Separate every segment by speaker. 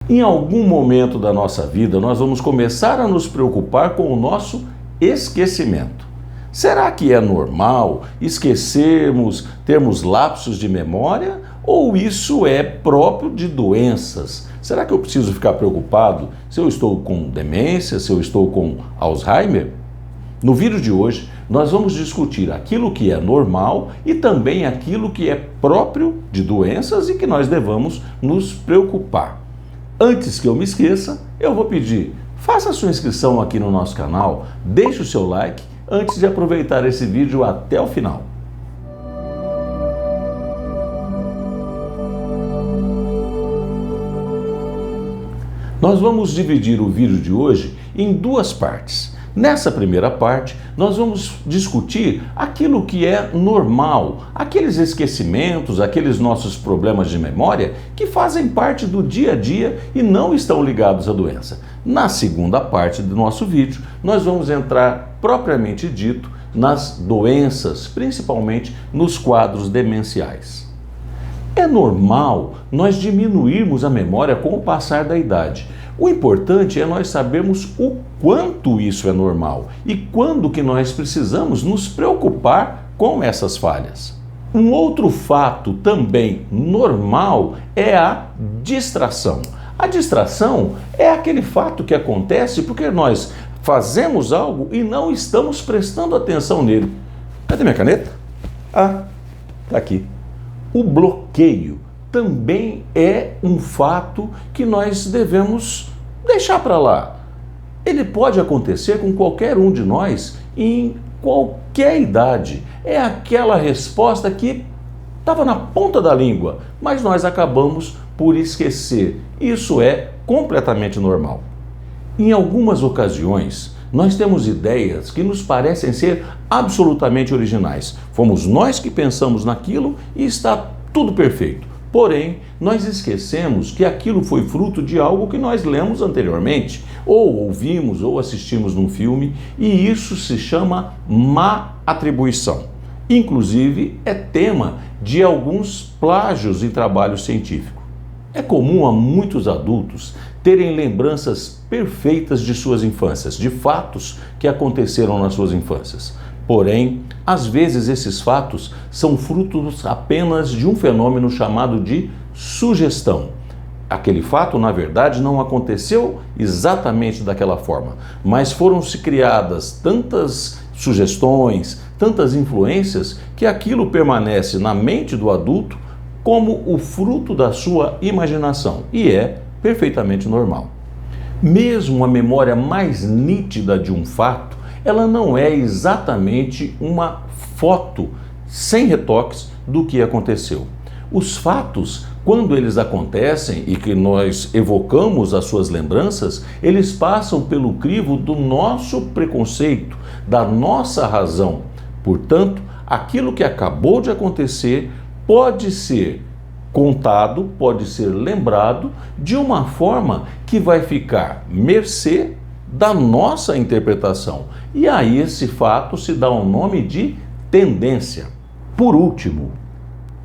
Speaker 1: Em algum momento da nossa vida, nós vamos começar a nos preocupar com o nosso esquecimento. Será que é normal esquecermos, termos lapsos de memória? Ou isso é próprio de doenças? Será que eu preciso ficar preocupado se eu estou com demência, se eu estou com Alzheimer? No vídeo de hoje, nós vamos discutir aquilo que é normal e também aquilo que é próprio de doenças e que nós devamos nos preocupar. Antes que eu me esqueça, eu vou pedir, faça a sua inscrição aqui no nosso canal, deixe o seu like antes de aproveitar esse vídeo até o final. Nós vamos dividir o vídeo de hoje em duas partes. Nessa primeira parte, nós vamos discutir aquilo que é normal, aqueles esquecimentos, aqueles nossos problemas de memória que fazem parte do dia a dia e não estão ligados à doença. Na segunda parte do nosso vídeo, nós vamos entrar propriamente dito nas doenças, principalmente nos quadros demenciais. É normal nós diminuirmos a memória com o passar da idade. O importante é nós sabermos o quanto isso é normal e quando que nós precisamos nos preocupar com essas falhas. Um outro fato também normal é a distração. A distração é aquele fato que acontece porque nós fazemos algo e não estamos prestando atenção nele. Cadê minha caneta? Ah, tá aqui. O bloqueio também é um fato que nós devemos deixar para lá. Ele pode acontecer com qualquer um de nós em qualquer idade. É aquela resposta que estava na ponta da língua, mas nós acabamos por esquecer. Isso é completamente normal. Em algumas ocasiões, nós temos ideias que nos parecem ser absolutamente originais. Fomos nós que pensamos naquilo e está tudo perfeito. Porém, nós esquecemos que aquilo foi fruto de algo que nós lemos anteriormente, ou ouvimos, ou assistimos num filme, e isso se chama má atribuição. Inclusive, é tema de alguns plágios em trabalho científico. É comum a muitos adultos terem lembranças perfeitas de suas infâncias, de fatos que aconteceram nas suas infâncias. Porém, às vezes esses fatos são frutos apenas de um fenômeno chamado de sugestão. Aquele fato, na verdade, não aconteceu exatamente daquela forma, mas foram-se criadas tantas sugestões, tantas influências, que aquilo permanece na mente do adulto como o fruto da sua imaginação e é perfeitamente normal. Mesmo a memória mais nítida de um fato, ela não é exatamente uma foto sem retoques do que aconteceu. Os fatos, quando eles acontecem e que nós evocamos as suas lembranças, eles passam pelo crivo do nosso preconceito, da nossa razão. Portanto, aquilo que acabou de acontecer pode ser contado, pode ser lembrado de uma forma que vai ficar mercê da nossa interpretação. E aí esse fato se dá o nome de tendência. Por último,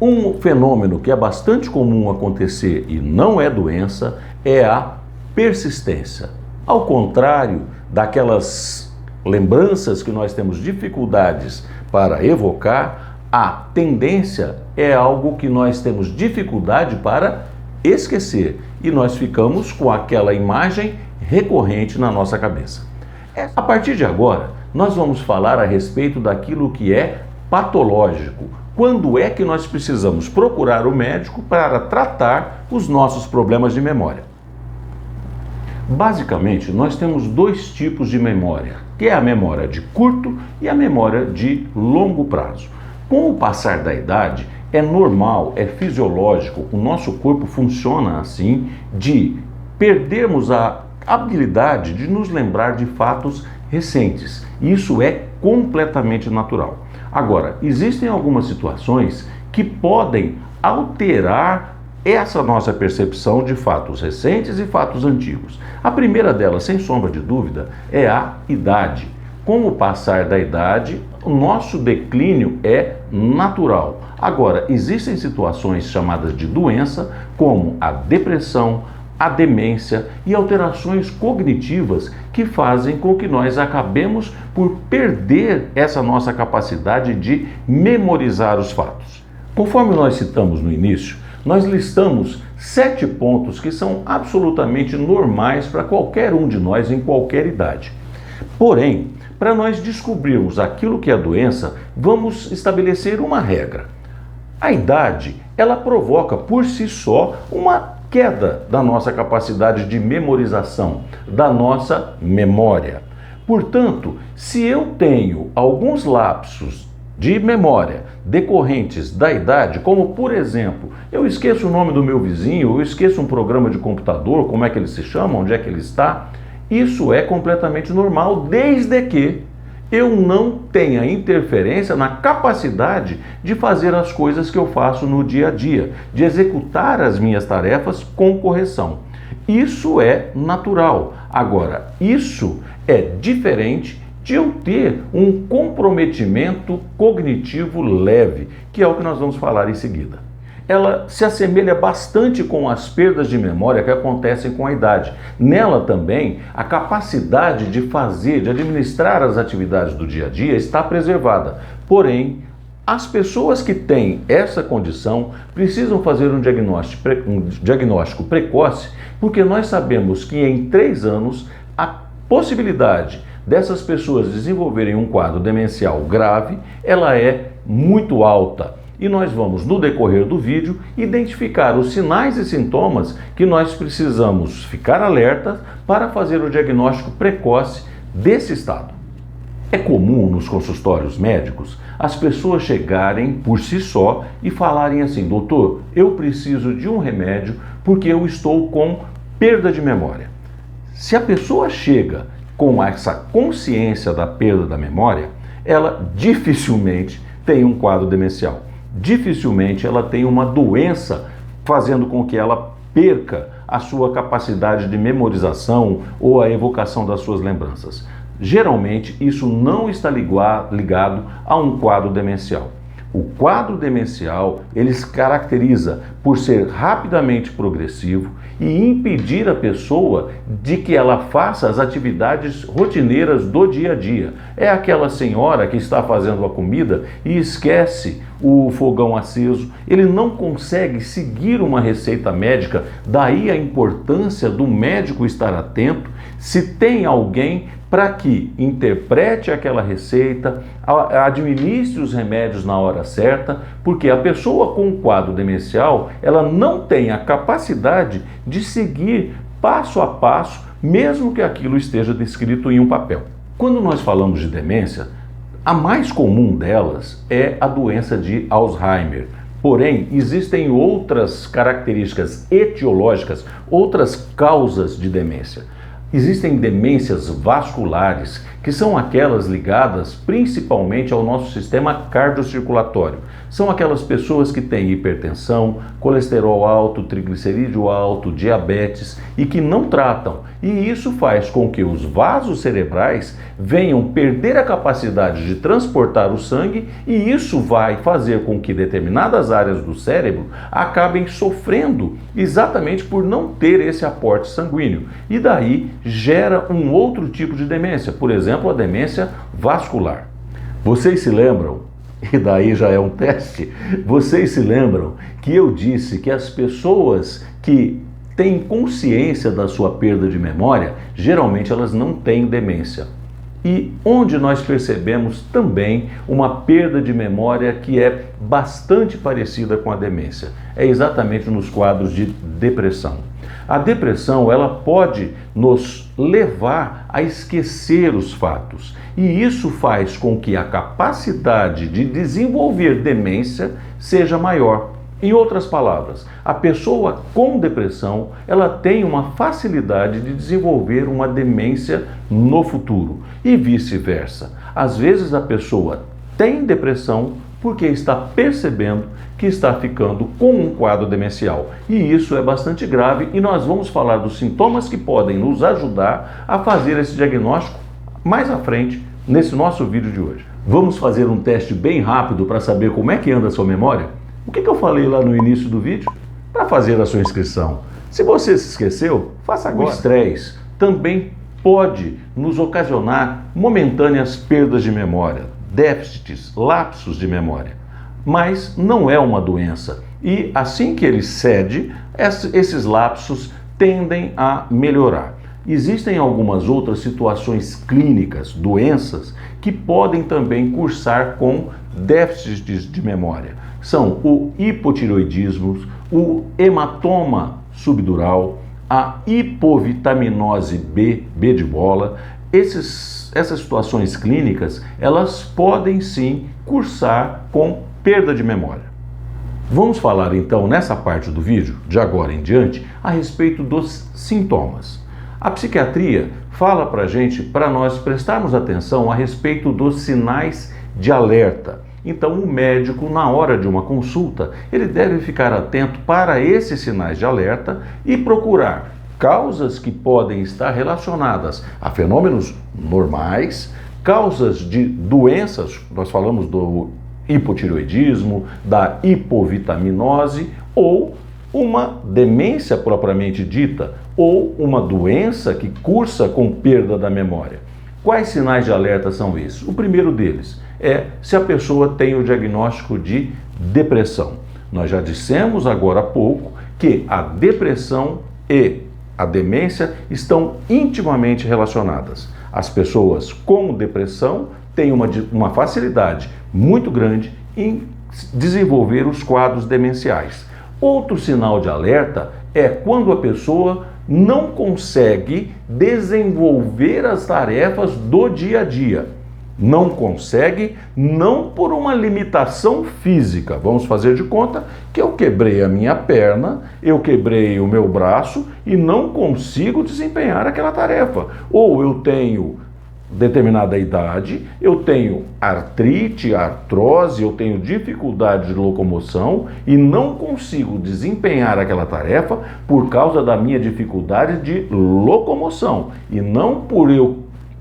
Speaker 1: um fenômeno que é bastante comum acontecer e não é doença é a persistência. Ao contrário daquelas lembranças que nós temos dificuldades para evocar, a tendência é algo que nós temos dificuldade para esquecer e nós ficamos com aquela imagem recorrente na nossa cabeça. A partir de agora, nós vamos falar a respeito daquilo que é patológico. Quando é que nós precisamos procurar o médico para tratar os nossos problemas de memória? Basicamente, nós temos dois tipos de memória, que é a memória de curto e a memória de longo prazo. Com o passar da idade, é normal, é fisiológico, o nosso corpo funciona assim, de perdermos a habilidade de nos lembrar de fatos recentes. Isso é completamente natural. Agora, existem algumas situações que podem alterar essa nossa percepção de fatos recentes e fatos antigos. A primeira delas, sem sombra de dúvida, é a idade. Com o passar da idade, o nosso declínio é natural. Agora, existem situações chamadas de doença, como a depressão, a demência e alterações cognitivas que fazem com que nós acabemos por perder essa nossa capacidade de memorizar os fatos. Conforme nós citamos no início, nós listamos 7 pontos que são absolutamente normais para qualquer um de nós em qualquer idade. Porém, para nós descobrirmos aquilo que é a doença, vamos estabelecer uma regra. A idade, ela provoca por si só uma queda da nossa capacidade de memorização, da nossa memória. Portanto, se eu tenho alguns lapsos de memória decorrentes da idade, como por exemplo, eu esqueço o nome do meu vizinho, eu esqueço um programa de computador, como é que ele se chama, onde é que ele está, isso é completamente normal, desde que eu não tenha interferência na capacidade de fazer as coisas que eu faço no dia a dia, de executar as minhas tarefas com correção. Isso é natural. Agora, isso é diferente de eu ter um comprometimento cognitivo leve, que é o que nós vamos falar em seguida. Ela se assemelha bastante com as perdas de memória que acontecem com a idade. Nela também, a capacidade de fazer, de administrar as atividades do dia a dia está preservada. Porém, as pessoas que têm essa condição precisam fazer um diagnóstico precoce, porque nós sabemos que em 3 anos a possibilidade dessas pessoas desenvolverem um quadro demencial grave, ela é muito alta. E nós vamos, no decorrer do vídeo, identificar os sinais e sintomas que nós precisamos ficar alerta para fazer o diagnóstico precoce desse estado. É comum nos consultórios médicos as pessoas chegarem por si só e falarem assim: doutor, eu preciso de um remédio porque eu estou com perda de memória. Se a pessoa chega com essa consciência da perda da memória, ela dificilmente tem um quadro demencial. Dificilmente ela tem uma doença fazendo com que ela perca a sua capacidade de memorização ou a evocação das suas lembranças. Geralmente isso não está ligado a um quadro demencial. O quadro demencial, ele se caracteriza por ser rapidamente progressivo e impedir a pessoa de que ela faça as atividades rotineiras do dia a dia. É aquela senhora que está fazendo a comida e esquece o fogão aceso, ele não consegue seguir uma receita médica, daí a importância do médico estar atento se tem alguém para que interprete aquela receita, administre os remédios na hora certa, porque a pessoa com quadro demencial, ela não tem a capacidade de seguir passo a passo, mesmo que aquilo esteja descrito em um papel. Quando nós falamos de demência, a mais comum delas é a doença de Alzheimer. Porém, existem outras características etiológicas, outras causas de demência. Existem demências vasculares, que são aquelas ligadas principalmente ao nosso sistema cardiocirculatório. São aquelas pessoas que têm hipertensão, colesterol alto, triglicerídeo alto, diabetes e que não tratam. E isso faz com que os vasos cerebrais venham perder a capacidade de transportar o sangue e isso vai fazer com que determinadas áreas do cérebro acabem sofrendo exatamente por não ter esse aporte sanguíneo. E daí gera um outro tipo de demência, por exemplo, a demência vascular. Vocês se lembram, e daí já é um teste, vocês se lembram que eu disse que as pessoas que têm consciência da sua perda de memória, geralmente elas não têm demência. E onde nós percebemos também uma perda de memória que é bastante parecida com a demência, é exatamente nos quadros de depressão. A depressão, ela pode nos levar a esquecer os fatos, e isso faz com que a capacidade de desenvolver demência seja maior. Em outras palavras, a pessoa com depressão, ela tem uma facilidade de desenvolver uma demência no futuro e vice-versa. Às vezes a pessoa tem depressão porque está percebendo que está ficando com um quadro demencial. E isso é bastante grave e nós vamos falar dos sintomas que podem nos ajudar a fazer esse diagnóstico mais à frente nesse nosso vídeo de hoje. Vamos fazer um teste bem rápido para saber como é que anda a sua memória? O que eu falei lá no início do vídeo? Para fazer a sua inscrição. Se você se esqueceu, faça agora. O estresse também pode nos ocasionar momentâneas perdas de memória, déficits, lapsos de memória, mas não é uma doença. E assim que ele cede, esses lapsos tendem a melhorar. Existem algumas outras situações clínicas, doenças, que podem também cursar com déficits de memória. São o hipotireoidismo, o hematoma subdural, a hipovitaminose B de bola. Essas situações clínicas, elas podem sim cursar com perda de memória. Vamos falar então nessa parte do vídeo, de agora em diante, a respeito dos sintomas. A psiquiatria fala para a gente, para nós prestarmos atenção a respeito dos sinais de alerta. Então o médico, na hora de uma consulta, ele deve ficar atento para esses sinais de alerta e procurar causas que podem estar relacionadas a fenômenos normais, causas de doenças, nós falamos do hipotireoidismo, da hipovitaminose, ou uma demência propriamente dita, ou uma doença que cursa com perda da memória. Quais sinais de alerta são esses? O primeiro deles é se a pessoa tem o diagnóstico de depressão. Nós já dissemos agora há pouco que a depressão e a demência estão intimamente relacionadas. As pessoas com depressão têm uma facilidade muito grande em desenvolver os quadros demenciais. Outro sinal de alerta é quando a pessoa não consegue desenvolver as tarefas do dia a dia. Não consegue, não por uma limitação física. Vamos fazer de conta que eu quebrei a minha perna, eu quebrei o meu braço e não consigo desempenhar aquela tarefa. Ou eu tenho determinada idade, eu tenho artrite, artrose, eu tenho dificuldade de locomoção e não consigo desempenhar aquela tarefa por causa da minha dificuldade de locomoção e não por eu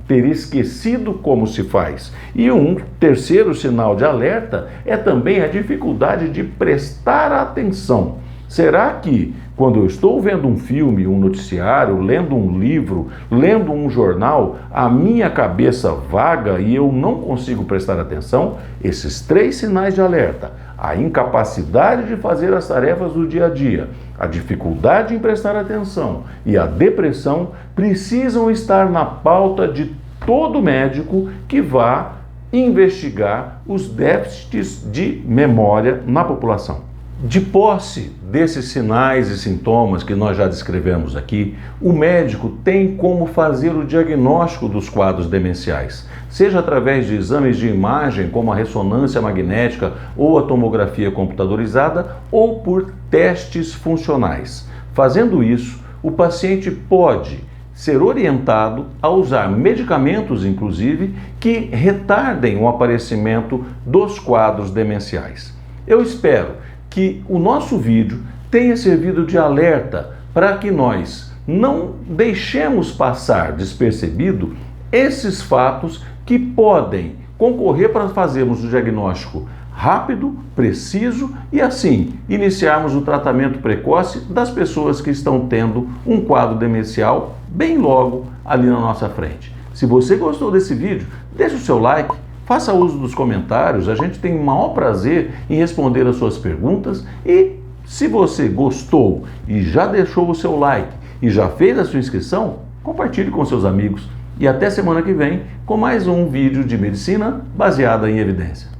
Speaker 1: ter esquecido como se faz. E um terceiro sinal de alerta é também a dificuldade de prestar atenção. Será que quando eu estou vendo um filme, um noticiário, lendo um livro, lendo um jornal, a minha cabeça vaga e eu não consigo prestar atenção? Esses três sinais de alerta, a incapacidade de fazer as tarefas do dia a dia, a dificuldade em prestar atenção e a depressão precisam estar na pauta de todo médico que vá investigar os déficits de memória na população. De posse desses sinais e sintomas que nós já descrevemos aqui, o médico tem como fazer o diagnóstico dos quadros demenciais, seja através de exames de imagem, como a ressonância magnética ou a tomografia computadorizada, ou por testes funcionais. Fazendo isso, o paciente pode ser orientado a usar medicamentos, inclusive, que retardem o aparecimento dos quadros demenciais. Eu espero que o nosso vídeo tenha servido de alerta para que nós não deixemos passar despercebido esses fatos que podem concorrer para fazermos o diagnóstico rápido, preciso e assim iniciarmos o tratamento precoce das pessoas que estão tendo um quadro demencial bem logo ali na nossa frente. Se você gostou desse vídeo, deixe o seu like. Faça uso dos comentários, a gente tem o maior prazer em responder as suas perguntas e se você gostou e já deixou o seu like e já fez a sua inscrição, compartilhe com seus amigos e até semana que vem com mais um vídeo de medicina baseada em evidência.